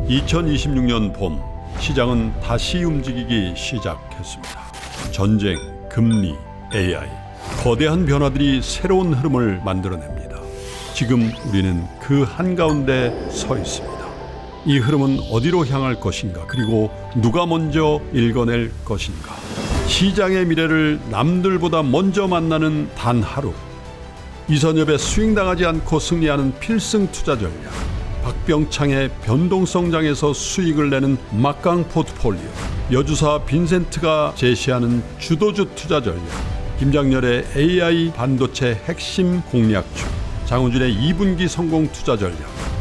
2026년 봄 시장은 다시 움직이기 시작했습니다. 전쟁, 금리, AI, 거대한 변화들이 새로운 흐름을 만들어냅니다. 지금 우리는 그 한가운데 서 있습니다. 이 흐름은 어디로 향할 것인가, 그리고 누가 먼저 읽어낼 것인가. 시장의 미래를 남들보다 먼저 만나는 단 하루. 이선엽의 스윙당하지 않고 승리하는 필승 투자 전략, 박병창의 변동성장에서 수익을 내는 막강 포트폴리오, 여주사 빈센트가 제시하는 주도주 투자 전략, 김장렬의 AI 반도체 핵심 공략주, 장훈준의 2분기 성공 투자 전략,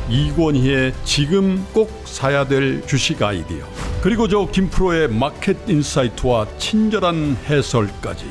이권희의 지금 꼭 사야 될 주식 아이디어, 그리고 저 김프로의 마켓 인사이트와 친절한 해설까지.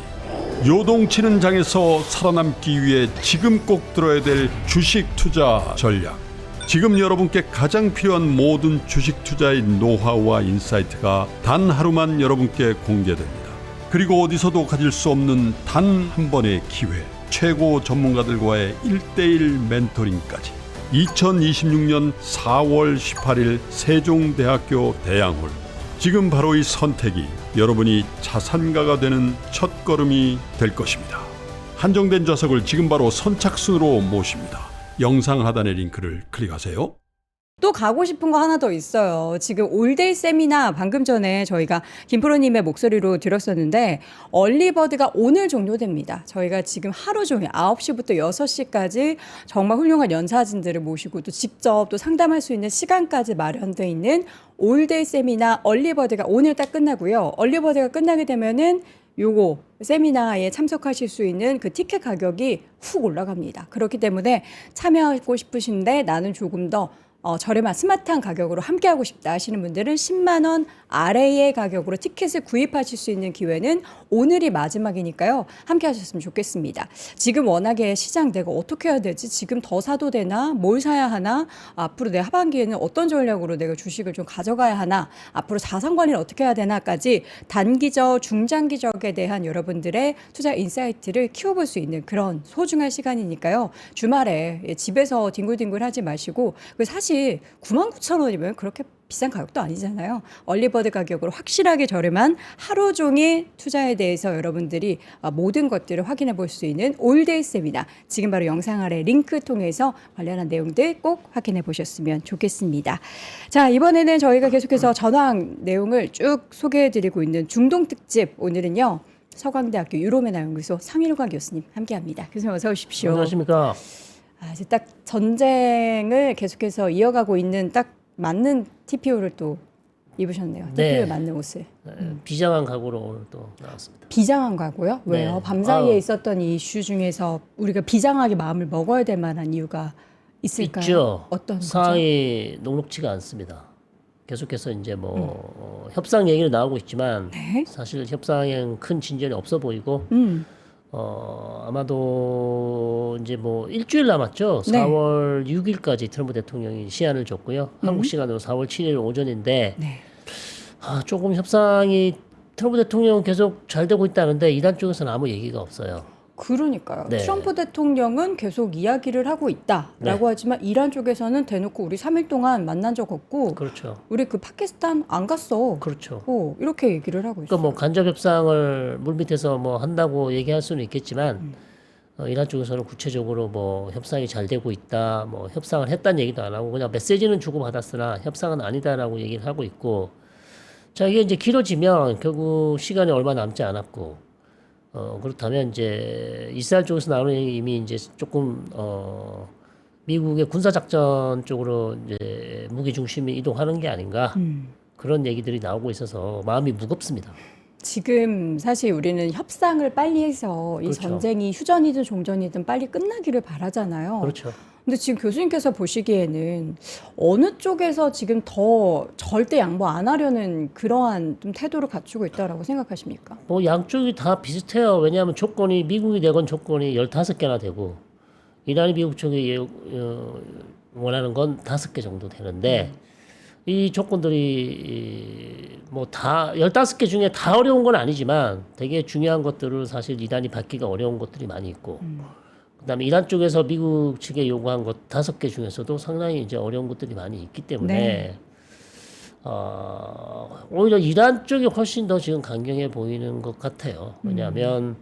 요동치는 장에서 살아남기 위해 지금 꼭 들어야 될 주식 투자 전략. 지금 여러분께 가장 필요한 모든 주식 투자의 노하우와 인사이트가 단 하루만 여러분께 공개됩니다. 그리고 어디서도 가질 수 없는 단 한 번의 기회, 최고 전문가들과의 1:1 멘토링까지. 2026년 4월 18일 세종대학교 대양홀. 지금 바로 이 선택이 여러분이 자산가가 되는 첫걸음이 될 것입니다. 한정된 좌석을 지금 바로 선착순으로 모십니다. 영상 하단의 링크를 클릭하세요. 또 가고 싶은 거 하나 더 있어요. 지금 올데이 세미나 방금 전에 저희가 김프로님의 목소리로 들었었는데 얼리버드가 오늘 종료됩니다. 저희가 지금 하루 종일 9시부터 6시까지 정말 훌륭한 연사진들을 모시고 또 직접 또 상담할 수 있는 시간까지 마련되어 있는 올데이 세미나 얼리버드가 오늘 딱 끝나고요. 얼리버드가 끝나게 되면은 요거 세미나에 참석하실 수 있는 그 티켓 가격이 훅 올라갑니다. 그렇기 때문에 참여하고 싶으신데 나는 조금 더 저렴한 스마트한 가격으로 함께하고 싶다 하시는 분들은 10만 원 아래의 가격으로 티켓을 구입하실 수 있는 기회는 오늘이 마지막이니까요. 함께 하셨으면 좋겠습니다. 지금 워낙에 시장 내가 어떻게 해야 되지? 지금 더 사도 되나? 뭘 사야 하나? 앞으로 내 하반기에는 어떤 전략으로 내가 주식을 좀 가져가야 하나? 앞으로 자산 관리를 어떻게 해야 되나까지 단기적, 중장기적에 대한 여러분들의 투자 인사이트를 키워볼 수 있는 그런 소중한 시간이니까요. 주말에 집에서 뒹굴뒹굴 하지 마시고 사실 99,000원이면 그렇게 비싼 가격도 아니잖아요. 얼리버드 가격으로 확실하게 저렴한 하루 종일 투자에 대해서 여러분들이 모든 것들을 확인해 볼 수 있는 올데이 세미나, 지금 바로 영상 아래 링크 통해서 관련한 내용들 꼭 확인해 보셨으면 좋겠습니다. 자, 이번에는 저희가 계속해서 전황 내용을 쭉 소개해 드리고 있는 중동 특집, 오늘은요 서강대학교 유로메나연구소 상일관 교수님 함께합니다. 교수님 어서 오십시오. 안녕하십니까. 이제 딱 전쟁을 계속해서 이어가고 있는 딱 맞는 TPO를 또 입으셨네요. 네. TPO에 맞는 옷을. 비장한 각오로 오늘 또 나왔습니다. 비장한 거고요? 왜요? 네. 밤사이에 있었던 이 이슈 중에서 우리가 비장하게 마음을 먹어야 될 만한 이유가 있을까요? 있죠. 어떤 거죠? 상황이 녹록지가 않습니다. 계속해서 이제 협상 얘기를 나오고 있지만 네? 사실 협상엔 큰 진전이 없어 보이고 아마도 이제 일주일 남았죠. 네. 4월 6일까지 트럼프 대통령이 시한을 줬고요. 한국 시간으로 4월 7일 오전인데 네. 조금 협상이 트럼프 대통령은 계속 잘 되고 있다는데 이란 쪽에서는 아무 얘기가 없어요. 그러니까요. 네. 트럼프 대통령은 계속 이야기를 하고 있다라고 네. 하지만 이란 쪽에서는 대놓고 우리 3일 동안 만난 적 없고 그렇죠. 우리 그 파키스탄 안 갔어. 그렇죠. 이렇게 얘기를 하고 있어요. 그러니까 간접 협상을 물밑에서 한다고 얘기할 수는 있겠지만 이란 쪽에서는 구체적으로 협상이 잘 되고 있다, 협상을 했다는 얘기도 안 하고 그냥 메시지는 주고 받았으나 협상은 아니다라고 얘기를 하고 있고, 자 이게 이제 길어지면 결국 시간이 얼마 남지 않았고, 그렇다면 이제 이스라엘 쪽에서 나오는 얘기 이미 이제 조금 미국의 군사 작전 쪽으로 이제 무기 중심이 이동하는 게 아닌가. 그런 얘기들이 나오고 있어서 마음이 무겁습니다. 지금 사실 우리는 협상을 빨리 해서 이 그렇죠. 전쟁이 휴전이든 종전이든 빨리 끝나기를 바라잖아요. 그렇죠. 근데 지금 교수님께서 보시기에는 어느 쪽에서 지금 더 절대 양보 안 하려는 그러한 좀 태도를 갖추고 있다라고 생각하십니까? 양쪽이 다 비슷해요. 왜냐하면 조건이 미국이 내건 조건이 15개나 되고 이란이 미국 쪽이 원하는 건 5개 정도 되는데 이 조건들이 다 15개 중에 다 어려운 건 아니지만 되게 중요한 것들을 사실 이란이 받기가 어려운 것들이 많이 있고 그다음에 이란 쪽에서 미국 측에 요구한 것 5개 중에서도 상당히 이제 어려운 것들이 많이 있기 때문에 네. 오히려 이란 쪽이 훨씬 더 지금 강경해 보이는 것 같아요. 왜냐하면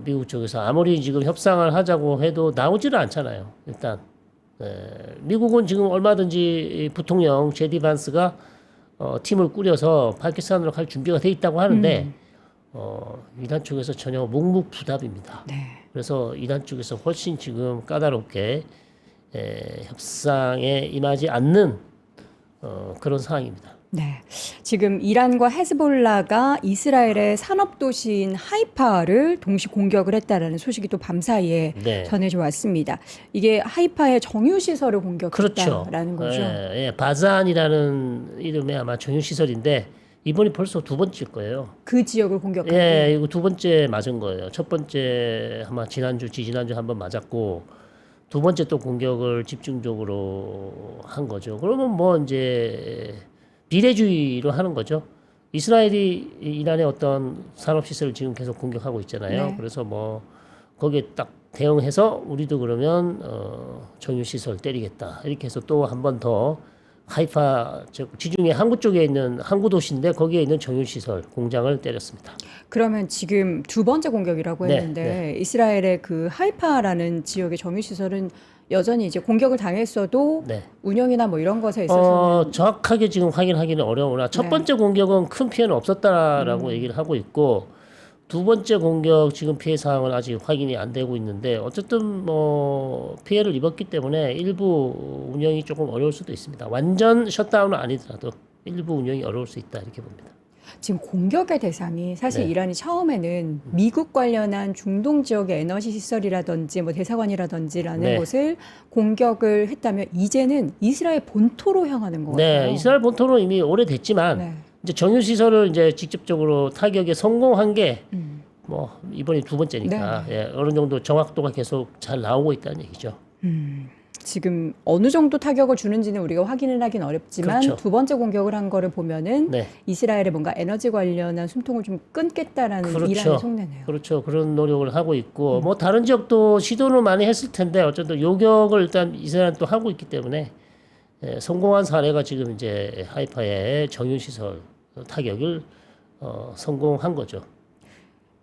미국 쪽에서 아무리 지금 협상을 하자고 해도 나오지를 않잖아요. 일단 미국은 지금 얼마든지 부통령 제디 반스가 팀을 꾸려서 파키스탄으로 갈 준비가 돼 있다고 하는데 이란 쪽에서 전혀 묵묵부답입니다. 네. 그래서 이란 쪽에서 훨씬 지금 까다롭게 협상에 임하지 않는 그런 상황입니다. 네. 지금 이란과 헤즈볼라가 이스라엘의 산업 도시인 하이파를 동시 공격을 했다라는 소식이 또 밤사이에 네. 전해져 왔습니다. 이게 하이파의 정유 시설을 그렇죠. 공격했다라는 거죠. 바잔이라는 이름의 아마 정유 시설인데 이번이 벌써 두 번째일 거예요. 그 지역을 공격하고. 이거 두 번째 맞은 거예요. 첫 번째 아마 지지난주 한번 맞았고 두 번째 또 공격을 집중적으로 한 거죠. 그러면 뭐 이제 비례주의로 하는 거죠. 이스라엘이 이란의 어떤 산업시설을 지금 계속 공격하고 있잖아요. 네. 그래서 뭐 거기에 딱 대응해서 우리도 그러면 정유시설 때리겠다. 이렇게 해서 또 한 번 더 하이파 지중해 항구 쪽에 있는 항구 도시인데 거기에 있는 정유시설 공장을 때렸습니다. 그러면 지금 두 번째 공격이라고 네, 했는데 이스라엘의 그 하이파라는 지역의 정유 시설은 여전히 이제 공격을 당했어도 네. 운영이나 뭐 이런 것에 있어서는 정확하게 지금 확인하기는 어려우나 첫 네. 번째 공격은 큰 피해는 없었다라고 얘기를 하고 있고 두 번째 공격 지금 피해 사항은 아직 확인이 안 되고 있는데 어쨌든 뭐 피해를 입었기 때문에 일부 운영이 조금 어려울 수도 있습니다. 완전 셧다운은 아니더라도 일부 운영이 어려울 수 있다 이렇게 봅니다. 지금 공격의 대상이 사실 네. 이란이 처음에는 미국 관련한 중동 지역의 에너지 시설이라든지 뭐 대사관이라든지라는 네. 곳을 공격을 했다면 이제는 이스라엘 본토로 향하는 것 같아요. 네, 이스라엘 본토는 이미 오래됐지만 네. 이제 정유 시설을 이제 직접적으로 타격에 성공한 게 뭐 이번이 두 번째니까 어느 정도 정확도가 계속 잘 나오고 있다는 얘기죠. 지금 어느 정도 타격을 주는지는 우리가 확인을 하긴 어렵지만 그렇죠. 두 번째 공격을 한 거를 보면은 네. 이스라엘의 뭔가 에너지 관련한 숨통을 좀 끊겠다라는 그렇죠. 이란의 속내네요. 그렇죠. 그런 노력을 하고 있고 뭐 다른 지역도 시도는 많이 했을 텐데 어쨌든 요격을 일단 이스라엘은 또 하고 있기 때문에 성공한 사례가 지금 이제 하이파의 정유시설 타격을 성공한 거죠.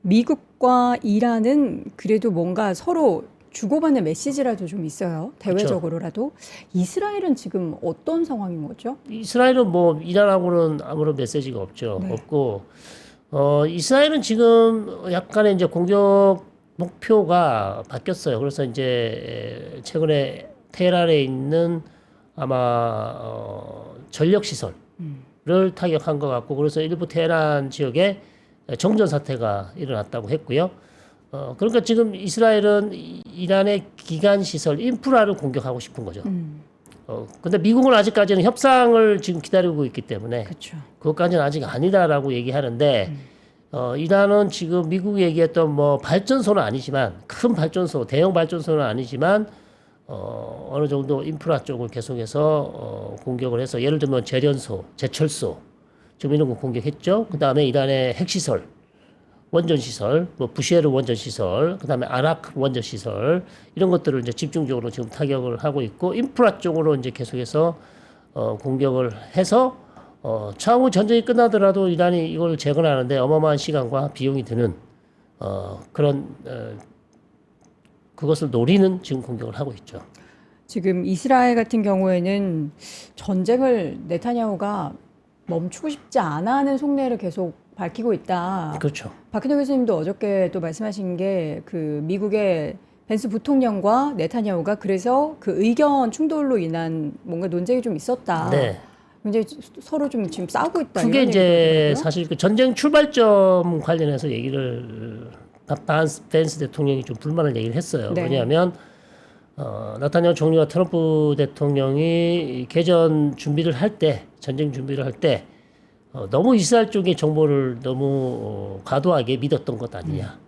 미국과 이란은 그래도 뭔가 서로 주고받는 메시지라도 좀 있어요. 대외적으로라도. 이스라엘은 지금 어떤 상황인 거죠? 이스라엘은 뭐 이란하고는 아무런 메시지가 없죠. 네. 없고 이스라엘은 지금 약간의 이제 공격 목표가 바뀌었어요. 그래서 이제 최근에 테헤란에 있는 아마 전력 시설을 타격한 것 같고 그래서 일부 테헤란 지역에 정전 사태가 일어났다고 했고요. 그러니까 지금 이스라엘은 이란의 기간 시설 인프라를 공격하고 싶은 거죠. 근데 미국은 아직까지는 협상을 지금 기다리고 있기 때문에 그렇죠. 그것까지는 아직 아니다라고 얘기하는데 이란은 지금 미국이 얘기했던 뭐 발전소는 아니지만 큰 발전소, 대형 발전소는 아니지만 어느 정도 인프라 쪽을 계속해서 공격을 해서 예를 들면 제련소, 제철소 지금 이런 거 공격했죠. 그 다음에 이란의 핵시설, 원전시설, 뭐 부셰르 원전시설, 그 다음에 아라크 원전시설 이런 것들을 이제 집중적으로 지금 타격을 하고 있고 인프라 쪽으로 이제 계속해서 공격을 해서 차후 전쟁이 끝나더라도 이란이 이걸 재건하는데 어마어마한 시간과 비용이 드는 그런 그것을 노리는 지금 공격을 하고 있죠. 지금 이스라엘 같은 경우에는 전쟁을 네타냐후가 멈추고 싶지 않아 하는 속내를 계속 밝히고 있다. 그렇죠. 박근혜 교수님도 어저께 또 말씀하신 게 그 미국의 벤스 부통령과 네타냐후가 그래서 그 의견 충돌로 인한 뭔가 논쟁이 좀 있었다. 네. 굉장히 서로 좀 지금 싸우고 있다. 그게 이런 이제 얘기도 들었고요. 사실 그 전쟁 출발점 관련해서 얘기를 벤스 대통령이 좀 불만을 얘기를 했어요. 네. 왜냐하면 나타냐후 총리와 트럼프 대통령이 개전 준비를 할 때, 전쟁 준비를 할 때 너무 이스라엘 쪽의 정보를 너무 과도하게 믿었던 것 아니냐.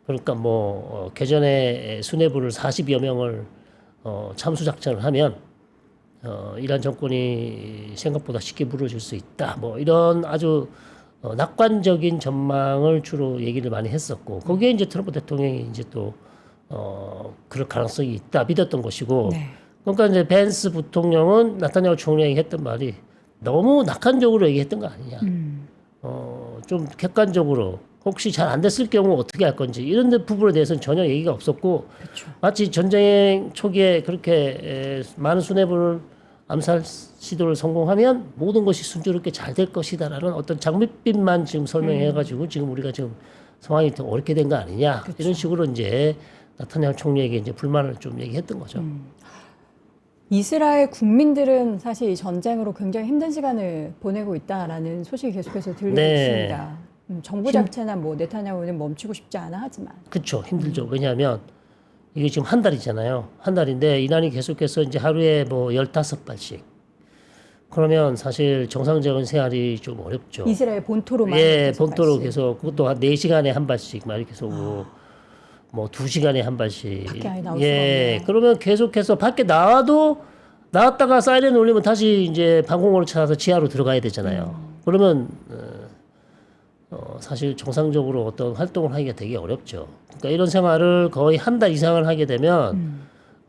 그러니까 뭐 개전에 수뇌부를 40여 명을 참수 작전을 하면 이란 정권이 생각보다 쉽게 무너질 수 있다. 뭐 이런 아주 낙관적인 전망을 주로 얘기를 많이 했었고 거기에 이제 트럼프 대통령이 이제 또 그럴 가능성이 있다 믿었던 것이고 네. 그러니까 이제 벤스 부통령은 나타냐후 총리에게 했던 말이 너무 낙관적으로 얘기했던 거 아니냐. 좀 객관적으로 혹시 잘 안 됐을 경우 어떻게 할 건지 이런 부분에 대해서는 전혀 얘기가 없었고 그렇죠. 마치 전쟁 초기에 그렇게 많은 수뇌부를 암살 시도를 성공하면 모든 것이 순조롭게 잘 될 것이다라는 어떤 장밋빛만 지금 설명해가지고 지금 우리가 지금 상황이 더 어렵게 된 거 아니냐 이런 식으로 이제 나타냐후 총리에게 이제 불만을 좀 얘기했던 거죠. 이스라엘 국민들은 사실 이 전쟁으로 굉장히 힘든 시간을 보내고 있다라는 소식이 계속해서 들리고 네. 있습니다. 정부 자체나 뭐 네타냐후는 멈추고 싶지 않아 하지만 그렇죠. 힘들죠. 왜냐하면 이게 지금 한 달이잖아요. 한 달인데 이란이 계속해서 이제 하루에 뭐 15발씩 그러면 사실 정상적인 생활이 좀 어렵죠. 이스라엘 본토로만 예, 계속 본토로 발씩. 계속 그것도 한 4시간에 한 발씩 막 이렇게 쏘고 뭐 2시간에 한 발씩. 밖에 아예 나올 수가 예. 없네요. 그러면 계속해서 밖에 나왔다가 사이렌 울리면 다시 이제 방공호를 찾아서 지하로 들어가야 되잖아요. 그러면 사실 정상적으로 어떤 활동을 하기가 되게 어렵죠. 그러니까 이런 생활을 거의 한 달 이상을 하게 되면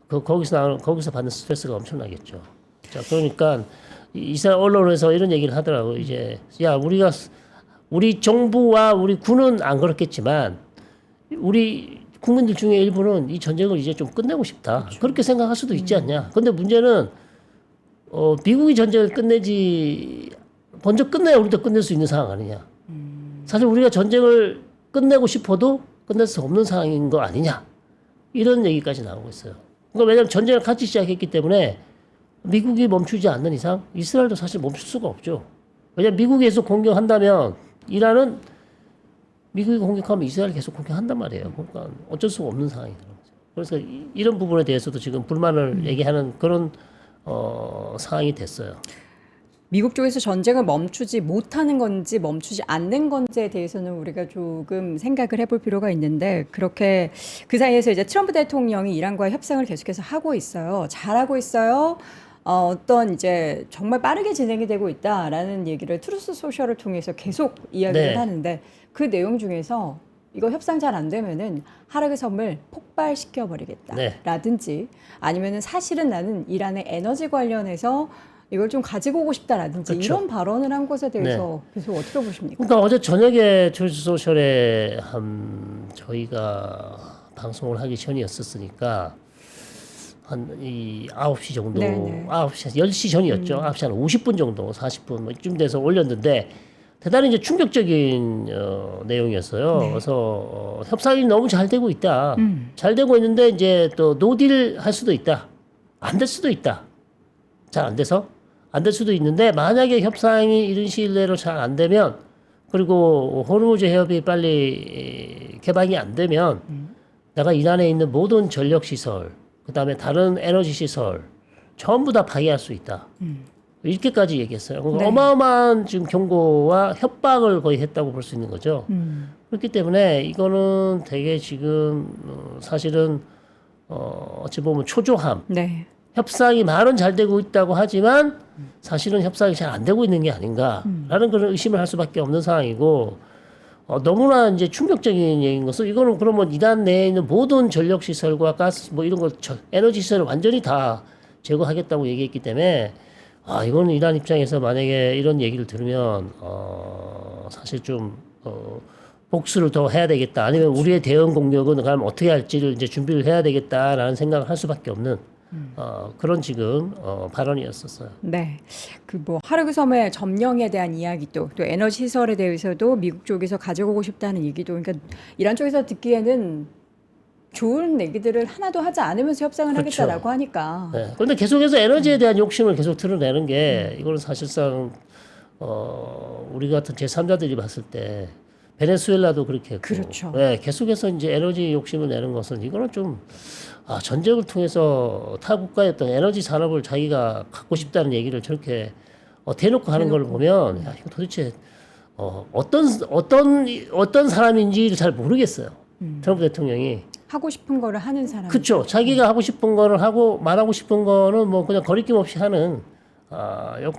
거기서 받는 스트레스가 엄청나겠죠. 자, 그러니까 이스라엘 언론에서 이런 얘기를 하더라고요. 이제 야 우리 정부와 우리 군은 안 그렇겠지만 우리 국민들 중에 일부는 이 전쟁을 이제 좀 끝내고 싶다. 그렇게 생각할 수도 있지 않냐. 근데 문제는 미국이 전쟁을 먼저 끝내야 우리도 끝낼 수 있는 상황 아니냐. 사실 우리가 전쟁을 끝내고 싶어도 끝낼 수 없는 상황인 거 아니냐. 이런 얘기까지 나오고 있어요. 그러니까 왜냐하면 전쟁을 같이 시작했기 때문에 미국이 멈추지 않는 이상 이스라엘도 사실 멈출 수가 없죠. 왜냐하면 미국이 계속 공격한다면 이란은 미국이 공격하면 이스라엘 계속 공격한단 말이에요. 그러니까 어쩔 수가 없는 상황이더라고요. 그래서 이런 부분에 대해서도 지금 불만을 얘기하는 그런 상황이 됐어요. 미국 쪽에서 전쟁을 멈추지 못하는 건지 멈추지 않는 건지에 대해서는 우리가 조금 생각을 해볼 필요가 있는데 그렇게 그 사이에서 이제 트럼프 대통령이 이란과의 협상을 계속해서 하고 있어요. 잘하고 있어요. 어떤 이제 정말 빠르게 진행이 되고 있다라는 얘기를 트루스 소셜을 통해서 계속 이야기를 네. 하는데 그 내용 중에서 이거 협상 잘 안 되면은 하락의 섬을 폭발시켜 버리겠다라든지 아니면은 사실은 나는 이란의 에너지 관련해서 이걸 좀 가지고 오고 싶다라든지 그렇죠. 이런 발언을 한 것에 대해서 계속 어떻게 보십니까? 그러니까 어제 저녁에 트루스 소셜에 저희가 방송을 하기 전이었었으니까 한 이 9시 정도, 네네. 9시, 10시 전이었죠. 9시 한 50분 정도, 40분 뭐 이쯤 돼서 올렸는데 대단히 이제 충격적인 내용이었어요. 그래서 협상이 너무 잘 되고 있다. 잘 되고 있는데 이제 또 노딜 할 수도 있다. 안 될 수도 있다. 잘 안 돼서 안 될 수도 있는데 만약에 협상이 이런 시일 내로 잘 안 되면 그리고 호르무즈 해협이 빨리 개방이 안 되면 내가 이란에 있는 모든 전력 시설 그다음에 다른 에너지 시설 전부 다 파괴할 수 있다. 이렇게까지 얘기했어요. 그러니까 네. 어마어마한 지금 경고와 협박을 거의 했다고 볼 수 있는 거죠. 그렇기 때문에 이거는 되게 지금 사실은 어찌 보면 초조함. 네. 협상이 말은 잘 되고 있다고 하지만 사실은 협상이 잘 안 되고 있는 게 아닌가라는 그런 의심을 할 수밖에 없는 상황이고 너무나 이제 충격적인 얘기인 것은 이거는 그러면 이란 내에 있는 모든 전력 시설과 가스 뭐 이런 걸 에너지 시설을 완전히 다 제거하겠다고 얘기했기 때문에 이거는 이란 입장에서 만약에 이런 얘기를 들으면 사실 좀 복수를 더 해야 되겠다 아니면 우리의 대응 공격은 그럼 어떻게 할지를 이제 준비를 해야 되겠다라는 생각을 할 수밖에 없는 그런 지금 발언이었었어요. 네. 그 뭐 하르그 섬의 점령에 대한 이야기도 또 에너지 시설에 대해서도 미국 쪽에서 가져오고 싶다는 얘기도 그러니까 이란 쪽에서 듣기에는 좋은 얘기들을 하나도 하지 않으면서 협상을 그렇죠. 하겠다라고 하니까 네. 그런데 계속해서 에너지에 대한 욕심을 계속 드러내는 게 이거는 사실상 우리 같은 제3자들이 봤을 때 베네수엘라도 그렇게 했고 그렇죠. 네, 계속해서 이제 에너지 욕심을 내는 것은 이거는 좀 전쟁을 통해서 타 국가의 어떤 에너지 산업을 자기가 갖고 싶다는 얘기를 저렇게 대놓고 하는 걸 보면 야, 이거 도대체 어떤 사람인지를 잘 모르겠어요. 트럼프 대통령이. 하고 싶은 거를 하는 사람. 그렇죠. 자기가 하고 싶은 거를 하고 말하고 싶은 거는 뭐 그냥 거리낌 없이 하는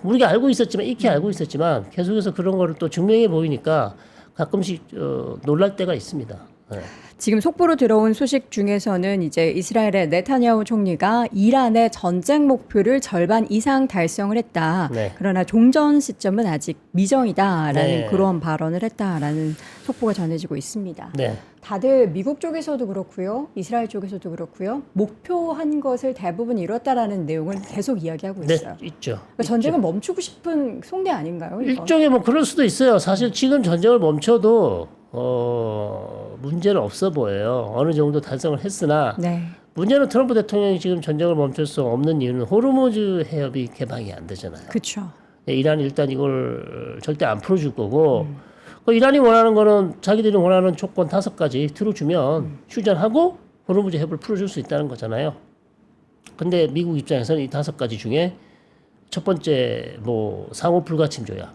우리가 알고 있었지만 익히 알고 있었지만 계속해서 그런 거를 또 증명해 보이니까 가끔씩 놀랄 때가 있습니다. 네. 지금 속보로 들어온 소식 중에서는 이제 이스라엘의 네타냐후 총리가 이란의 전쟁 목표를 절반 이상 달성을 했다. 네. 그러나 종전 시점은 아직 미정이다라는 네. 그런 발언을 했다라는 속보가 전해지고 있습니다. 네. 다들 미국 쪽에서도 그렇고요, 이스라엘 쪽에서도 그렇고요, 목표한 것을 대부분 이뤘다라는 내용을 계속 이야기하고 네, 있어요. 있죠. 그러니까 전쟁을 멈추고 싶은 속내 아닌가요? 이거? 일종의 뭐 그럴 수도 있어요. 사실 지금 전쟁을 멈춰도 문제는 없어 보여요. 어느 정도 달성을 했으나 네. 문제는 트럼프 대통령이 지금 전쟁을 멈출 수 없는 이유는 호르무즈 해협이 개방이 안 되잖아요. 그렇죠. 이란이 일단 이걸 절대 안 풀어줄 거고 그 이란이 원하는 거는 자기들이 원하는 조건 5가지 들어주면 휴전하고 호르무즈 해협을 풀어줄 수 있다는 거잖아요. 근데 미국 입장에서는 이 5가지 중에 첫 번째 뭐 상호 불가침 조약,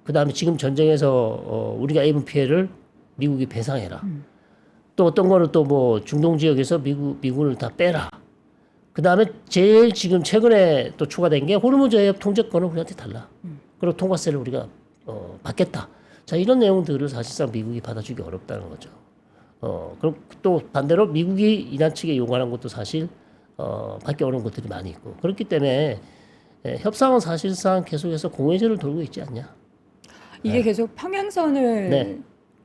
그 다음에 지금 전쟁에서 우리가 입은 피해를 미국이 배상해라. 또 어떤 거는 또 뭐 중동 지역에서 미군을 다 빼라. 그 다음에 제일 지금 최근에 또 추가된 게 호르무즈 해협 통제권을 우리한테 달라. 그리고 통과세를 우리가 받겠다. 자, 이런 내용들을 사실상 미국이 받아주기 어렵다는 거죠. 그럼 또 반대로 미국이 이란 측에 요구하는 것도 사실 받기 어려운 것들이 많이 있고 그렇기 때문에 협상은 사실상 계속해서 공회전을 돌고 있지 않냐. 이게 계속 평행선을 네.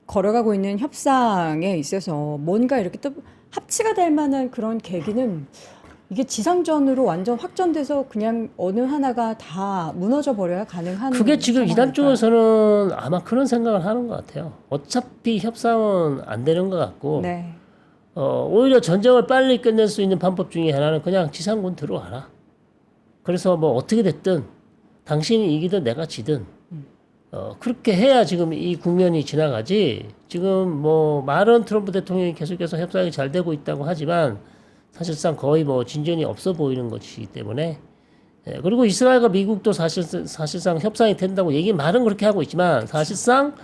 걸어가고 있는 협상에 있어서 뭔가 이렇게 또 합치가 될 만한 그런 계기는 이게 지상전으로 완전 확전돼서 그냥 어느 하나가 다 무너져 버려야 가능한 그게 지금 이란 상황일까요? 쪽에서는 아마 그런 생각을 하는 것 같아요. 어차피 협상은 안 되는 것 같고 네. 오히려 전쟁을 빨리 끝낼 수 있는 방법 중에 하나는 그냥 지상군 들어와라. 그래서 뭐 어떻게 됐든 당신이 이기든 내가 지든 그렇게 해야 지금 이 국면이 지나가지. 지금 뭐 말은 트럼프 대통령이 계속해서 협상이 잘 되고 있다고 하지만 사실상 거의 뭐 진전이 없어 보이는 것이기 때문에 그리고 이스라엘과 미국도 사실상 협상이 된다고 말은 그렇게 하고 있지만 사실상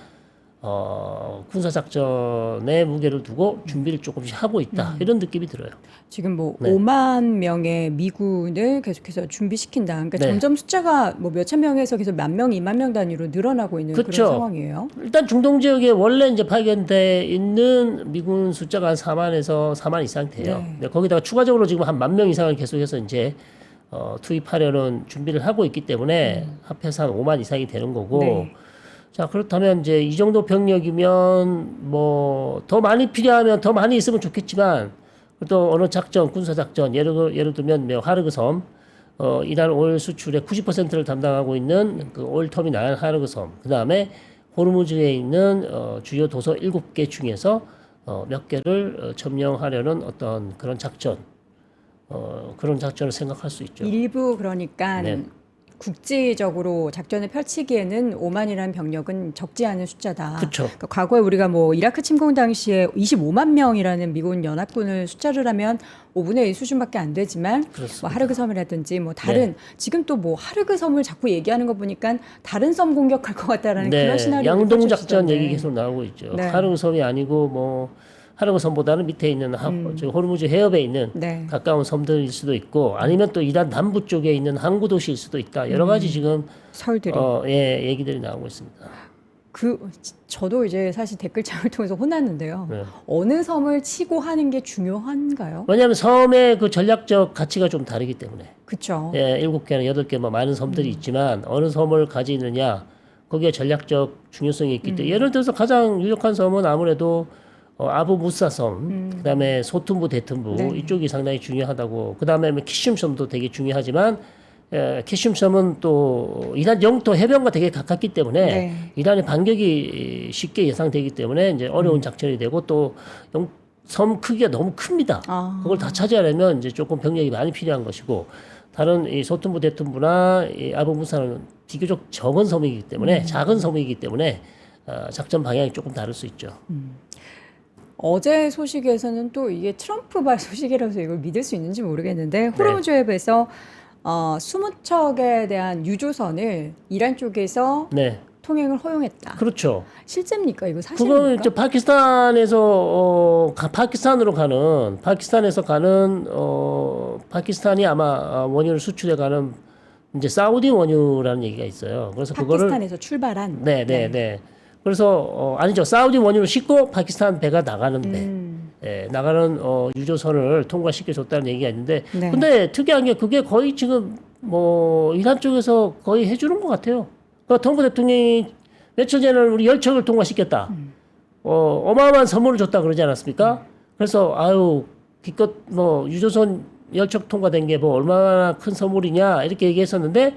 군사작전에 무게를 두고 준비를 조금씩 하고 있다. 이런 느낌이 들어요. 지금 뭐 네. 5만 명의 미군을 계속해서 준비시킨다. 그러니까 네. 점점 숫자가 뭐 몇천 명에서 계속 10,000명, 2만 명 단위로 늘어나고 있는 그쵸. 그런 상황이에요. 일단 중동 지역에 원래 이제 파견돼 있는 미군 숫자가 한 4만에서 4만 이상 돼요. 네. 근데 거기다가 추가적으로 지금 한 10,000명 이상을 계속해서 이제 투입하려는 준비를 하고 있기 때문에 합해서 한 5만 이상이 되는 거고. 네. 자, 그렇다면 이제 이 정도 병력이면 뭐 더 많이 필요하면 더 많이 있으면 좋겠지만 또 어느 작전, 군사 작전 예를 들면 뭐 하르그 섬 이란 오일 수출의 90%를 담당하고 있는 그 오일 터미널 하르그 섬, 그다음에 호르무즈에 있는 주요 도서 7개 중에서 몇 개를 점령하려는 어떤 그런 작전, 그런 작전을 생각할 수 있죠. 일부 그러니까 네. 국지적으로 작전을 펼치기에는 5만이라는 병력은 적지 않은 숫자다. 그쵸. 그러니까 과거에 우리가 뭐 이라크 침공 당시에 25만 명이라는 미군 연합군을 숫자를 하면 5분의 1 수준밖에 안 되지만 그렇습니다. 뭐 하르그 섬이라든지 뭐 다른 지금 또 뭐 하르그 섬을 자꾸 얘기하는 거 보니까 다른 섬 공격할 것 같다라는 그런 시나리오. 양동 작전 얘기 계속 나오고 있죠. 네. 하르그 섬이 아니고 뭐 하르그 섬보다는 밑에 있는 저 호르무즈 해협에 있는 네. 가까운 섬들일 수도 있고 아니면 또 이란 남부 쪽에 있는 항구 도시일 수도 있다. 여러 가지 지금 설들이. 얘기들이 나오고 있습니다. 저도 이제 사실 댓글창을 통해서 혼났는데요. 네. 어느 섬을 치고 하는 게 중요한가요? 왜냐하면 섬의 그 전략적 가치가 좀 다르기 때문에. 그렇죠. 7개나 8개 뭐 많은 섬들이 있지만 어느 섬을 가지느냐 거기에 전략적 중요성이 있기 때문에 예를 들어서 가장 유력한 섬은 아무래도 아부 무사 섬, 그다음에 소툰부 대툰부 네. 이쪽이 상당히 중요하다고. 그다음에 키슘 섬도 되게 중요하지만 키슘 섬은 또 이란 영토 해변과 되게 가깝기 때문에 네. 이란의 반격이 쉽게 예상되기 때문에 이제 어려운 작전이 되고 또 섬 크기가 너무 큽니다. 그걸 다 차지하려면 이제 조금 병력이 많이 필요한 것이고 다른 이 소툰부 대툰부나 이 아부 무사는 비교적 적은 섬이기 때문에 작은 섬이기 때문에 작전 방향이 조금 다를 수 있죠. 어제 소식에서는 또 이게 트럼프발 소식이라서 이걸 믿을 수 있는지 모르겠는데 호르무즈 해협에서 20척에 대한 유조선을 이란 쪽에서 네, 통행을 허용했다. 그렇죠. 실제입니까? 이거 그건 사실입니까? 이제 파키스탄에서 가는 파키스탄이 아마 원유를 수출해 가는 이제 사우디 원유라는 얘기가 있어요. 그래서 그거를 파키스탄에서 출발한. 네. 그래서 아니죠. 사우디 원유를 싣고 파키스탄 배가 나가는데 나가는 유조선을 통과시켜 줬다는 얘기가 있는데 네. 근데 특이한 게 그게 거의 지금 뭐 이란 쪽에서 거의 해주는 것 같아요. 그러니까 트럼프 대통령이 며칠 전에 우리 열척을 통과시켰다. 어마어마한 선물을 줬다 그러지 않았습니까? 그래서 아유 기껏 뭐 유조선 열척 통과된 게 뭐 얼마나 큰 선물이냐 이렇게 얘기했었는데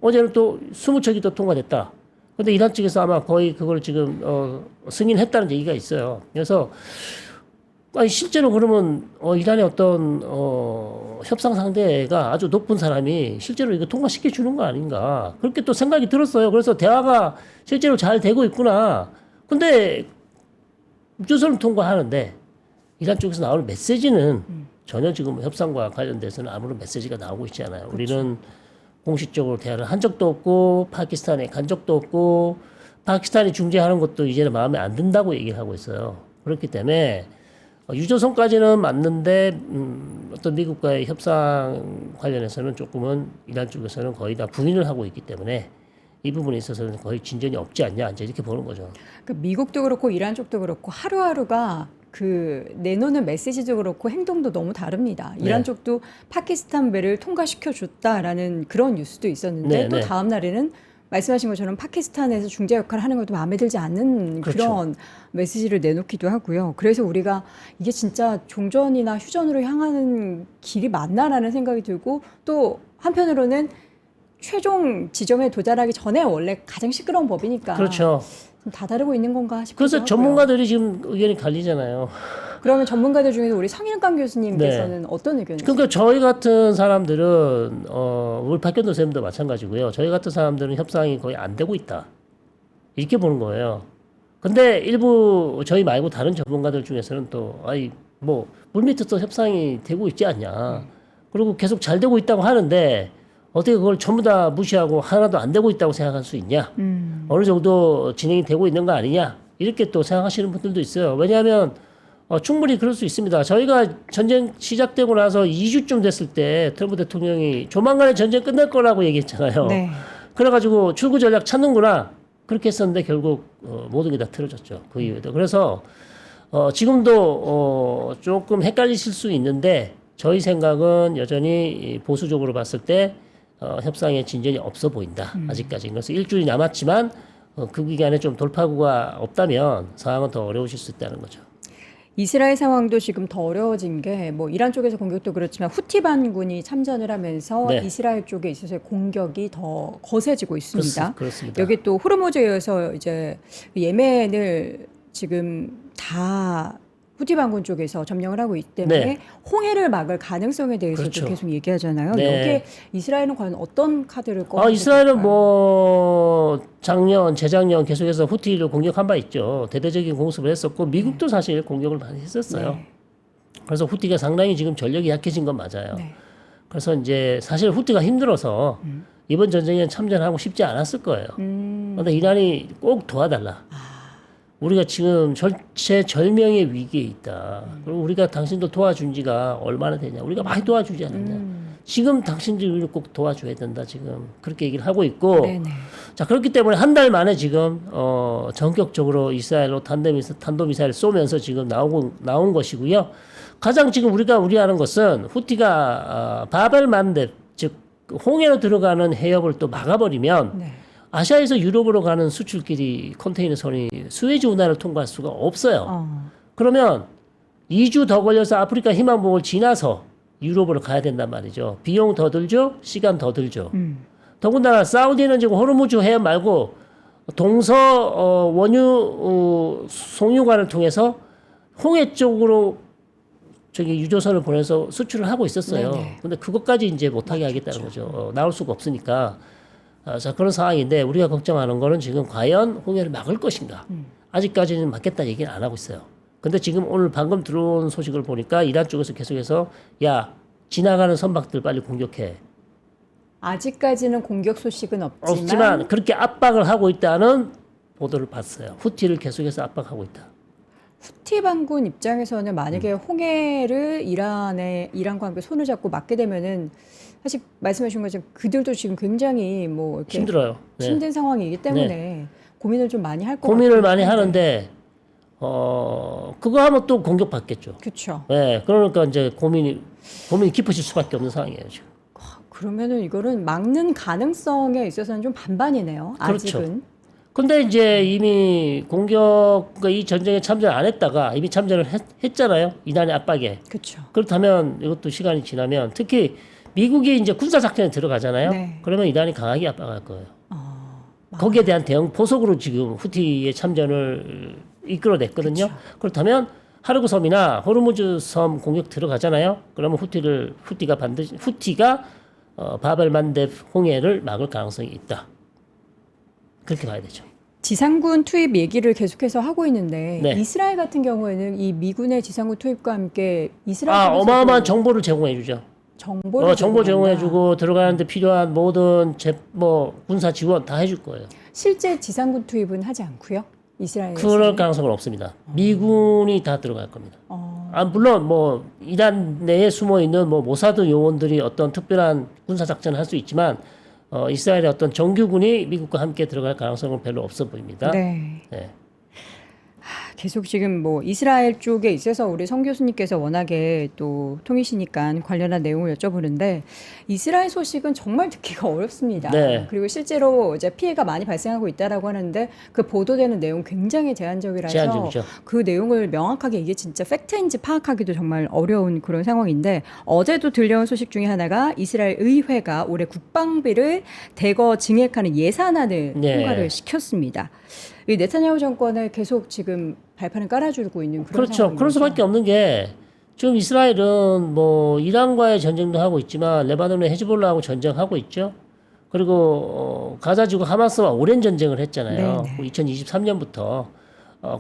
어제는 또 20척이 또 통과됐다. 근데 이란 측에서 아마 거의 그걸 지금 승인했다는 얘기가 있어요. 그래서 아니 실제로 그러면 이란의 어떤 협상 상대가 아주 높은 사람이 실제로 이거 통과시켜 주는 거 아닌가 그렇게 또 생각이 들었어요. 그래서 대화가 실제로 잘 되고 있구나. 근데 유조선을 통과하는데 이란 쪽에서 나오는 메시지는 전혀 지금 협상과 관련돼서는 아무런 메시지가 나오고 있지 않아요. 우리는 공식적으로 대화를 한 적도 없고 파키스탄에 간 적도 없고 파키스탄이 중재하는 것도 이제는 마음에 안 든다고 얘기를 하고 있어요. 그렇기 때문에 유조선까지는 맞는데 어떤 미국과의 협상 관련해서는 조금은 이란 쪽에서는 거의 다 부인을 하고 있기 때문에 이 부분에 있어서는 거의 진전이 없지 않냐 이제 이렇게 보는 거죠. 그러니까 미국도 그렇고 이란 쪽도 그렇고 하루하루가 그 내놓는 메시지도 그렇고 행동도 너무 다릅니다. 이란 네. 쪽도 파키스탄 배를 통과시켜 줬다라는 그런 뉴스도 있었는데 네, 또 네. 다음 날에는 말씀하신 것처럼 파키스탄에서 중재 역할을 하는 것도 마음에 들지 않는 그렇죠. 그런 메시지를 내놓기도 하고요. 그래서 우리가 이게 진짜 종전이나 휴전으로 향하는 길이 맞나라는 생각이 들고 또 한편으로는 최종 지점에 도달하기 전에 원래 가장 시끄러운 법이니까 그렇죠. 좀 다다르고 있는 건가 싶기도 그래서 하고요. 전문가들이 지금 의견이 갈리잖아요. 그러면 전문가들 중에서 우리 성일강 교수님께서는 어떤 의견이세요? 그러니까 저희 같은 사람들은 우리 박현도 선생님도 마찬가지고요. 저희 같은 사람들은 협상이 거의 안 되고 있다. 이렇게 보는 거예요. 근데 일부 저희 말고 다른 전문가들 중에서는 또 아이 뭐 물밑에서 협상이 되고 있지 않냐. 그리고 계속 잘 되고 있다고 하는데 어떻게 그걸 전부 다 무시하고 하나도 안 되고 있다고 생각할 수 있냐. 어느 정도 진행이 되고 있는 거 아니냐. 이렇게 또 생각하시는 분들도 있어요. 왜냐하면 충분히 그럴 수 있습니다. 저희가 전쟁 시작되고 나서 2주쯤 됐을 때 트럼프 대통령이 조만간에 전쟁 끝날 거라고 얘기했잖아요. 네. 그래가지고 출구 전략 찾는구나. 그렇게 했었는데 결국 모든 게 다 틀어졌죠. 그 이후에도. 그래서 지금도 조금 헷갈리실 수 있는데 저희 생각은 여전히 보수적으로 봤을 때 협상에 진전이 없어 보인다. 아직까지. 그래서 일주일이 남았지만 그 기간에 좀 돌파구가 없다면 상황은 더 어려우실 수 있다는 거죠. 이스라엘 상황도 지금 더 어려워진 게 뭐 이란 쪽에서 공격도 그렇지만 후티 반군이 참전을 하면서 네. 이스라엘 쪽에 있어서의 공격이 더 거세지고 있습니다. 그렇습니다. 여기 또 호르무즈에서 이제 예멘을 지금 다 후티 반군 쪽에서 점령을 하고 있기 때문에 네. 홍해를 막을 가능성에 대해서도 그렇죠. 계속 얘기하잖아요. 네. 여기에 이스라엘은 과연 어떤 카드를 꺼내고 이스라엘은 뭐 작년, 재작년 계속해서 후티를 공격한 바 있죠. 대대적인 공습을 했었고 미국도 사실 공격을 많이 했었어요. 네. 그래서 후티가 상당히 지금 전력이 약해진 건 맞아요. 네. 그래서 이제 사실 후티가 힘들어서 이번 전쟁에는 참전하고 싶지 않았을 거예요. 그런데 이란이 꼭 도와달라. 우리가 지금 절체절명의 위기에 있다. 그리고 우리가 당신들 도와준 지가 얼마나 되냐. 우리가 많이 도와주지 않았냐. 지금 당신들이 우리를 꼭 도와줘야 된다. 지금 그렇게 얘기를 하고 있고. 네네. 자, 그렇기 때문에 한 달 만에 지금 전격적으로 이스라엘로 탄도미사일 쏘면서 지금 나온 것이고요. 가장 지금 우리가 우려하는 것은 후티가 바벨 만렙, 즉 홍해로 들어가는 해협을 또 막아버리면 네. 아시아에서 유럽으로 가는 수출길이 컨테이너선이 스웨즈 운하를 통과할 수가 없어요. 그러면 2주 더 걸려서 아프리카 희망봉을 지나서 유럽으로 가야 된단 말이죠. 비용 더 들죠, 시간 더 들죠. 더군다나 사우디는 지금 호르무즈 해협 말고 동서 원유 송유관을 통해서 홍해 쪽으로 저기 유조선을 보내서 수출을 하고 있었어요. 네네. 근데 그것까지 이제 못하게 하겠다는 거죠. 나올 수가 없으니까. 자, 그런 상황인데 우리가 걱정하는 거는 지금 과연 홍해를 막을 것인가. 아직까지는 막겠다 얘기는 안 하고 있어요. 근데 지금 오늘 방금 들어온 소식을 보니까 이란 쪽에서 계속해서 야, 지나가는 선박들 빨리 공격해. 아직까지는 공격 소식은 없지만 그렇게 압박을 하고 있다는 보도를 봤어요. 후티를 계속해서 압박하고 있다. 후티 반군 입장에서는 만약에 홍해를 이란과 함께 손을 잡고 막게 되면은 사실 말씀해 주신 것처럼 그들도 지금 굉장히 뭐 이렇게 힘들어요. 네. 힘든 상황이기 때문네 고민을 좀 많이 할 것 같아요. 고민을 많이 하는데 그거 하면 또 공격받겠죠. 그렇죠. 네, 그러니까 이제 고민이 깊어질 수밖에 없는 상황이에요 지금. 그러면은 이거는 막는 가능성에 있어서는 좀 반반이네요. 그렇죠. 아직은. 근데 이제 이미 그러니까 이 전쟁에 참전 안 했다가 이미 참전을 했잖아요. 이란의 압박에. 그렇죠. 그렇다면 이것도 시간이 지나면 특히 미국이 이제 군사 작전에 들어가잖아요. 네. 그러면 이란이 강하게 압박할 거예요. 거기에 대한 대응 포석으로 지금 후티의 참전을 이끌어냈거든요. 그렇다면 하르구 섬이나 호르무즈 섬 공격 들어가잖아요. 그러면 후티가 바벨 만뎁 홍해를 막을 가능성이 있다. 그렇게 봐야 되죠. 지상군 투입 얘기를 계속해서 하고 있는데 네. 이스라엘 같은 경우에는 이 미군의 지상군 투입과 함께 이스라엘 어마어마한 정보를 제공해 주죠. 정보를 정보 제공한다. 제공해주고 들어가는데 필요한 모든 군사 지원 다 해줄 거예요. 실제 지상군 투입은 하지 않고요. 이스라엘. 그럴 가능성은 없습니다. 미군이 다 들어갈 겁니다. 물론 이란 내에 숨어 있는 모사드 요원들이 어떤 특별한 군사 작전을 할 수 있지만 이스라엘의 어떤 정규군이 미국과 함께 들어갈 가능성은 별로 없어 보입니다. 네. 네. 계속 지금 이스라엘 쪽에 있어서 우리 성 교수님께서 워낙에 또 통이시니까 관련한 내용을 여쭤보는데 이스라엘 소식은 정말 듣기가 어렵습니다. 네. 그리고 실제로 이제 피해가 많이 발생하고 있다라고 하는데 그 보도되는 내용 굉장히 제한적이라서 제한적이죠. 그 내용을 명확하게 이게 진짜 팩트인지 파악하기도 정말 어려운 그런 상황인데 어제도 들려온 소식 중에 하나가 이스라엘 의회가 올해 국방비를 대거 증액하는 예산안을 네. 통과를 시켰습니다. 이 네타냐후 정권에 계속 지금 발판을 깔아주고 있는 그런 그렇죠. 상황인 그럴 거죠. 수밖에 없는 게 지금 이스라엘은 이란과의 전쟁도 하고 있지만 레바논의 헤즈볼라하고 전쟁하고 있죠. 그리고 가자 지구 하마스와 오랜 전쟁을 했잖아요. 네네. 2023년부터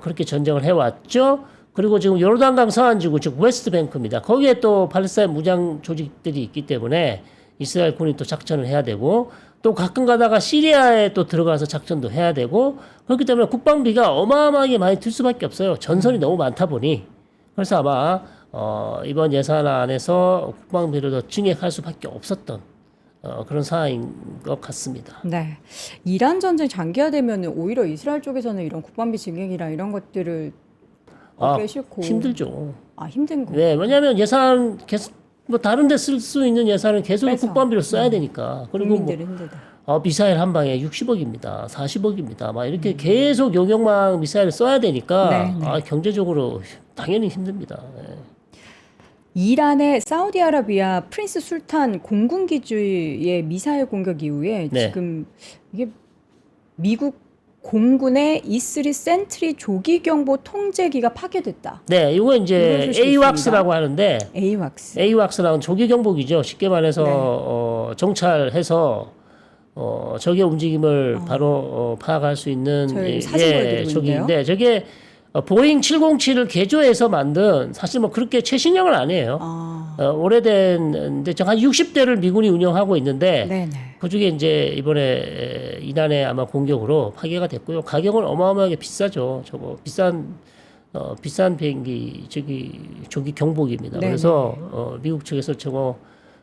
그렇게 전쟁을 해왔죠. 그리고 지금 요르단강 서안지구 즉 웨스트뱅크입니다. 거기에 또 팔레스타인 무장 조직들이 있기 때문에 이스라엘 군이 또 작전을 해야 되고 또 가끔 가다가 시리아에 또 들어가서 작전도 해야 되고 그렇기 때문에 국방비가 어마어마하게 많이 들 수밖에 없어요. 전선이 너무 많다 보니. 그래서 아마 이번 예산안에서 국방비를 더 증액할 수밖에 없었던 그런 상황인 것 같습니다. 네, 이란 전쟁 장기화되면 오히려 이스라엘 쪽에서는 이런 국방비 증액이랑 이런 것들을 얻기 싫고 힘들죠. 힘든 거. 네, 왜냐하면 예산 계속 다른 데 쓸 수 있는 예산은 계속 빼서. 국방비로 써야 되니까. 그리고 국민들은 힘들다. 미사일 한 방에 60억입니다. 40억입니다. 막 이렇게 계속 요격망 미사일을 써야 되니까 네. 경제적으로 당연히 힘듭니다. 네. 이란의 사우디아라비아 프린스 술탄 공군 기지의 미사일 공격 이후에 네. 지금 이게 미국 공군의 E3 센트리 조기 경보 통제기가 파괴됐다. 네, 이거 이제 이런 소식이 AWACS라고 하는데 AWACS. AWACS라는 조기 경보기죠. 쉽게 말해서 네. 정찰해서 적의 움직임을 바로 파악할 수 있는 저희 사진 보여드리고 저기인데 저게 보잉 707을 개조해서 만든 사실 그렇게 최신형은 아니에요. 오래된 한 60대를 미군이 운영하고 있는데 네네. 그중에 이제 이번에 이란의 아마 공격으로 파괴가 됐고요. 가격은 어마어마하게 비싸죠. 저거 비싼 비행기 조기 경보기입니다. 네네. 그래서 미국 측에서 저거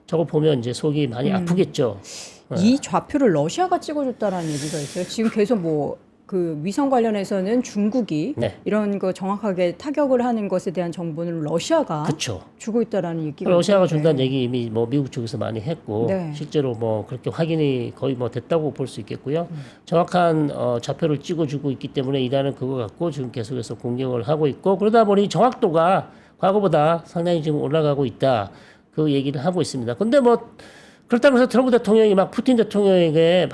보면 이제 속이 많이 아프겠죠. 이 좌표를 러시아가 찍어줬다라는 얘기가 있어요. 지금 계속 그 위성 관련해서는 중국이 네. 이런 거 정확하게 타격을 하는 것에 대한 정보는 러시아가 그렇죠. 주고 있다라는 얘기가 러시아가 있는데. 준다는 얘기 이미 미국 쪽에서 많이 했고 네. 실제로 그렇게 확인이 거의 됐다고 볼 수 있겠고요. 정확한 좌표를 찍어주고 있기 때문에 이란은 그거 갖고 지금 계속해서 공격을 하고 있고 그러다 보니 정확도가 과거보다 상당히 지금 올라가고 있다. 그 얘기를 하고 있습니다. 근데 그렇다고 해서 트럼프 대통령이 푸틴 대통령에게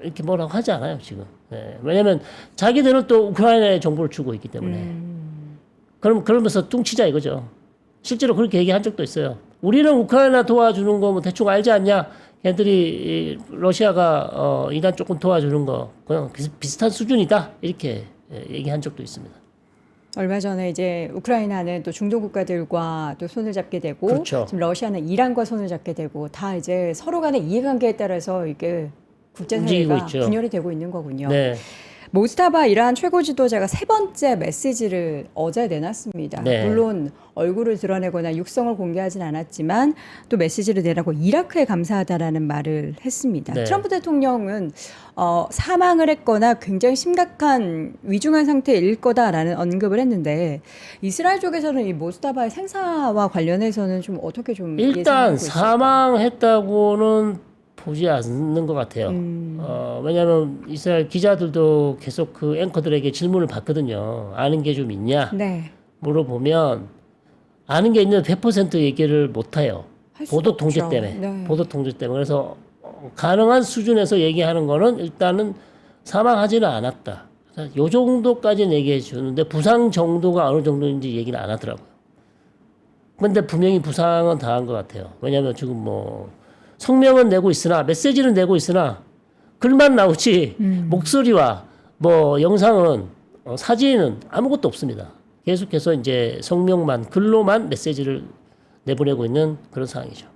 이렇게 뭐라고 하지 않아요, 지금. 네. 왜냐면 자기들은 또 우크라이나에 정보를 주고 있기 때문에. 그러면서 뚱치자 이거죠. 실제로 그렇게 얘기한 적도 있어요. 우리는 우크라이나 도와주는 거 대충 알지 않냐? 걔들이 러시아가 이란 조금 도와주는 거 그냥 비슷한 수준이다. 이렇게 얘기한 적도 있습니다. 얼마 전에 이제 우크라이나는 또 중동 국가들과 또 손을 잡게 되고 그렇죠. 지금 러시아는 이란과 손을 잡게 되고 다 이제 서로 간의 이해관계에 따라서 이게 움직이고 국제사회가 있죠. 분열이 되고 있는 거군요. 네. 모스타바 이란 최고 지도자가 세 번째 메시지를 어제 내놨습니다. 네. 물론 얼굴을 드러내거나 육성을 공개하진 않았지만 또 메시지를 내라고 이라크에 감사하다라는 말을 했습니다. 네. 트럼프 대통령은 사망을 했거나 굉장히 심각한 위중한 상태일 거다라는 언급을 했는데 이스라엘 쪽에서는 이 모스타바의 생사와 관련해서는 좀 어떻게 좀 일단 예상하고 있을까요? 사망했다고는 보지 않는 것 같아요. 왜냐하면 이스라엘 기자들도 계속 그 앵커들에게 질문을 받거든요. 아는 게 좀 있냐? 네. 물어보면 아는 게 있는데 100% 얘기를 못 해요. 할 수가 보도 통제 없죠. 때문에. 네. 보도 통제 때문에. 그래서 가능한 수준에서 얘기하는 거는 일단은 사망하지는 않았다. 요 정도까지는 얘기해 주는데 부상 정도가 어느 정도인지 얘기는 안 하더라고요. 근데 분명히 부상은 당한 것 같아요. 왜냐하면 지금 뭐 성명은 내고 있으나 메시지는 내고 있으나 글만 나오지 목소리와 뭐 영상은 사진은 아무것도 없습니다. 계속해서 이제 성명만 글로만 메시지를 내보내고 있는 그런 상황이죠.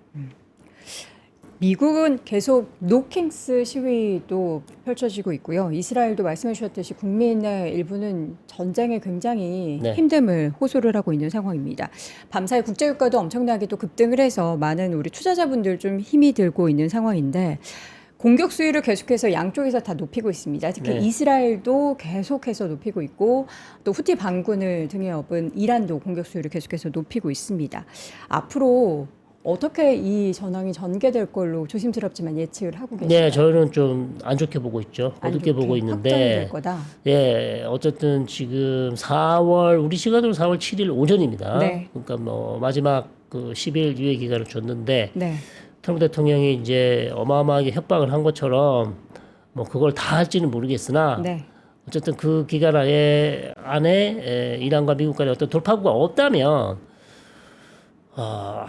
미국은 계속 노킹스 시위도 펼쳐지고 있고요. 이스라엘도 말씀해 주셨듯이 국민의 일부는 전쟁에 굉장히 네. 힘듦을 호소를 하고 있는 상황입니다. 밤사이 국제유가도 엄청나게 또 급등을 해서 많은 우리 투자자분들 좀 힘이 들고 있는 상황인데 공격 수위를 계속해서 양쪽에서 다 높이고 있습니다. 특히 네. 이스라엘도 계속해서 높이고 있고 또 후티 반군을 등에 업은 이란도 공격 수위를 계속해서 높이고 있습니다. 앞으로 어떻게 이 전황이 전개될 걸로 조심스럽지만 예측을 하고 계시나요? 네, 저는 좀 안 좋게 보고 있죠. 안 어둡게 좋게 보고 확정이 있는데, 될 거다. 예, 어쨌든 지금 4월 우리 시간으로 4월 7일 오전입니다. 네. 그러니까 뭐 마지막 그 10일 유예 기간을 줬는데 네. 트럼프 대통령이 이제 어마어마하게 협박을 한 것처럼 뭐 그걸 다 할지는 모르겠으나 네. 어쨌든 그 기간 안에 이란과 미국 간의 어떤 돌파구가 없다면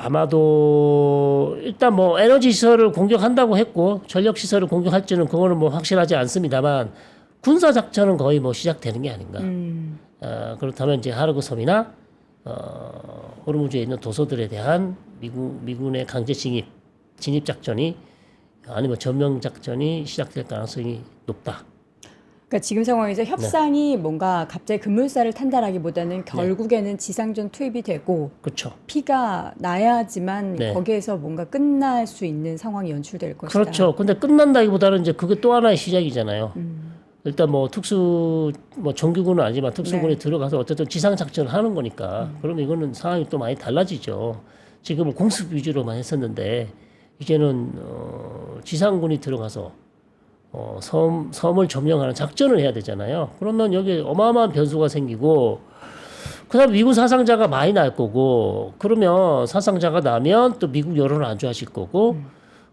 아마도 일단 뭐 에너지 시설을 공격한다고 했고 전력 시설을 공격할지는 그거는 뭐 확실하지 않습니다만 군사 작전은 거의 뭐 시작되는 게 아닌가. 그렇다면 이제 하르그 섬이나 호르무즈에 있는 도서들에 대한 미군의 강제 진입 작전이 아니면 점령 작전이 시작될 가능성이 높다. 그러니까 지금 상황에서 협상이 뭔가 갑자기 급물살을 탄다라기보다는 결국에는 지상전 투입이 되고 그렇죠. 피가 나야지만 네. 거기에서 뭔가 끝날 수 있는 상황이 연출될 것이다. 그렇죠. 근데 끝난다기보다는 이제 그게 또 하나의 시작이잖아요. 일단 뭐 정규군은 아니지만 특수군에 네. 들어가서 어쨌든 지상 작전을 하는 거니까. 그러면 이거는 상황이 또 많이 달라지죠. 지금은 공습 위주로만 했었는데 이제는 지상군이 들어가서 섬을 점령하는 작전을 해야 되잖아요. 그러면 여기 어마어마한 변수가 생기고 그다음 미국 사상자가 많이 날 거고 그러면 사상자가 나면 또 미국 여론을 안 좋아하실 거고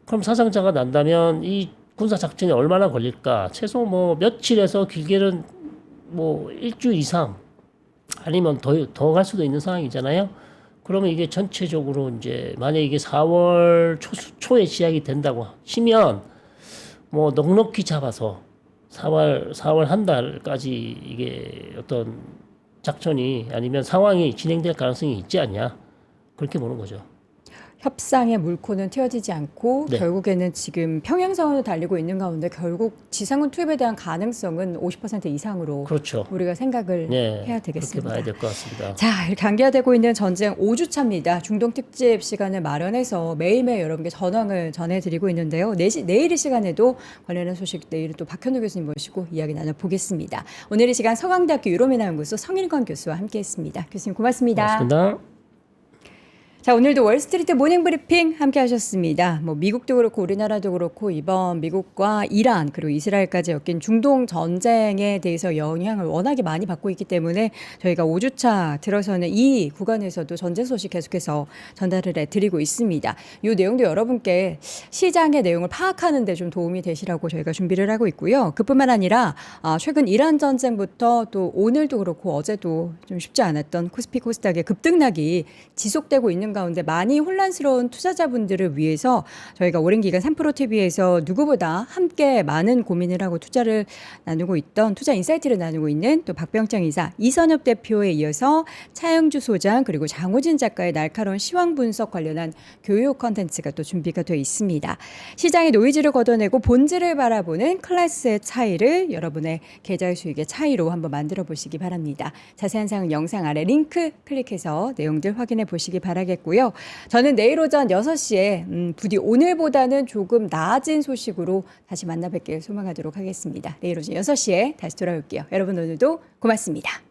그럼 사상자가 난다면 이 군사 작전이 얼마나 걸릴까? 최소 뭐 며칠에서 길게는 뭐 일주 이상 아니면 더 갈 수도 있는 상황이잖아요. 그러면 이게 전체적으로 이제 만약 이게 4월 초에 시작이 된다고 치면 뭐 넉넉히 잡아서 4월 한 달까지 이게 어떤 작전이 아니면 상황이 진행될 가능성이 있지 않냐 그렇게 보는 거죠. 협상의 물꼬는 트여지지 않고 네. 결국에는 지금 평행선을 달리고 있는 가운데 결국 지상군 투입에 대한 가능성은 50% 이상으로 그렇죠. 우리가 생각을 네, 해야 그렇게 되겠습니다. 봐야 될 것 같습니다. 자, 이렇게 강기화되고 있는 전쟁 5주차입니다. 중동 특집 시간을 마련해서 매일매일 여러분께 전황을 전해드리고 있는데요. 내일 이 시간에도 관련한 소식 내일은 또 박현우 교수님 모시고 이야기 나눠보겠습니다. 오늘 이 시간 서강대학교 유로미나연구소 성일권 교수와 함께했습니다. 교수님 고맙습니다. 고맙습니다. 자, 오늘도 월스트리트 모닝 브리핑 함께 하셨습니다. 뭐 미국도 그렇고 우리나라도 그렇고 이번 미국과 이란 그리고 이스라엘까지 엮인 중동 전쟁에 대해서 영향을 워낙에 많이 받고 있기 때문에 저희가 5주차 들어서는 이 구간에서도 전쟁 소식 계속해서 전달을 해드리고 있습니다. 이 내용도 여러분께 시장의 내용을 파악하는 데 좀 도움이 되시라고 저희가 준비를 하고 있고요. 그뿐만 아니라 최근 이란 전쟁부터 또 오늘도 그렇고 어제도 좀 쉽지 않았던 코스피 코스닥의 급등락이 지속되고 있는 가운데 많이 혼란스러운 투자자분들을 위해서 저희가 오랜 기간 3프로TV에서 누구보다 함께 많은 고민을 하고 투자를 나누고 있던 투자 인사이트를 나누고 있는 또 박병창 이사, 이선엽 대표에 이어서 차영주 소장 그리고 장호진 작가의 날카로운 시황 분석 관련한 교육 컨텐츠가 또 준비가 되어 있습니다. 시장의 노이즈를 걷어내고 본질을 바라보는 클래스의 차이를 여러분의 계좌의 수익의 차이로 한번 만들어 보시기 바랍니다. 자세한 사항은 영상 아래 링크 클릭해서 내용들 확인해 보시기 바라겠고요. 저는 내일 오전 6시에 부디 오늘보다는 조금 나아진 소식으로 다시 만나 뵙길 소망하도록 하겠습니다. 내일 오전 6시에 다시 돌아올게요. 여러분 오늘도 고맙습니다.